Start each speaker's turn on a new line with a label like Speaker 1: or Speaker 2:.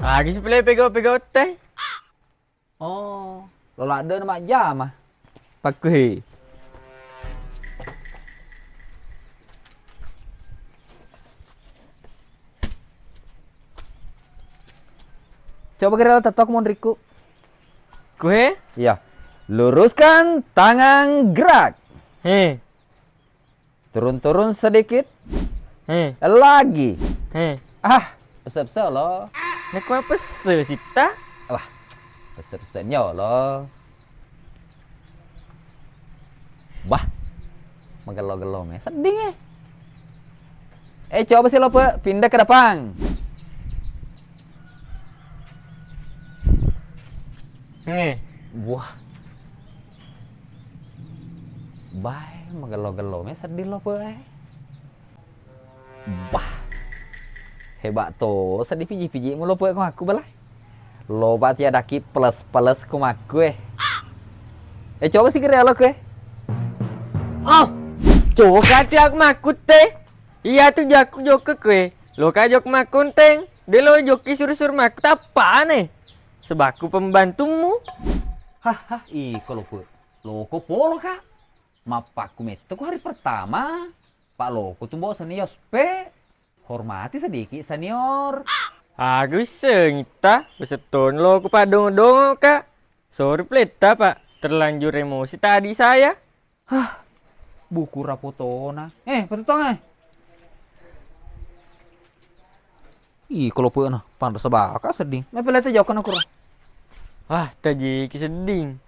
Speaker 1: Lagi sepele pego-pego teh.
Speaker 2: Oh, lo ada nama jam ah. Pakai. Coba kira tetok mon Riku.
Speaker 1: Kue?
Speaker 2: Iya. Luruskan tangan gerak.
Speaker 1: Heh,
Speaker 2: Turun-turun sedikit.
Speaker 1: heh,
Speaker 2: Lagi.
Speaker 1: heh.
Speaker 2: Ah, pesep-pesep lo.
Speaker 1: Nek kue pese sita.
Speaker 2: Wah, pesep-pesepnya lo. Bah, menggelo-gelongnya sedih ya. Coba sih lo pindah ke depan.
Speaker 1: Heh.
Speaker 2: Wah, baik menggelo-gelongnya sedih lo Bah, hebat tuh sedih piji-piji mulu kong aku belah. Lo berarti ada ki plus-plus kong aku coba sih kira lo
Speaker 1: Oh, coba kati aku makut teh. Iya tuh jaku jok kue. Lo kajok makun teng. De lo joki suruh-suruh makut apa nih? Sebaku pembantumu.
Speaker 2: Hahaha, kalau lo polo kak. Mapaku metu ku hari pertama. Pak Loko tuh bawa senior spe. Hormati sedikit senior.
Speaker 1: Aku sengita. Beseton lo kepadong-dong kak. Sorry pleta pak. Terlanjur emosi tadi saya.
Speaker 2: Hah, buku rapotona. Petutong kalau pun pantas sebaka sedih. Tapi lihat jauh kan aku.
Speaker 1: Wah, tadi keseding.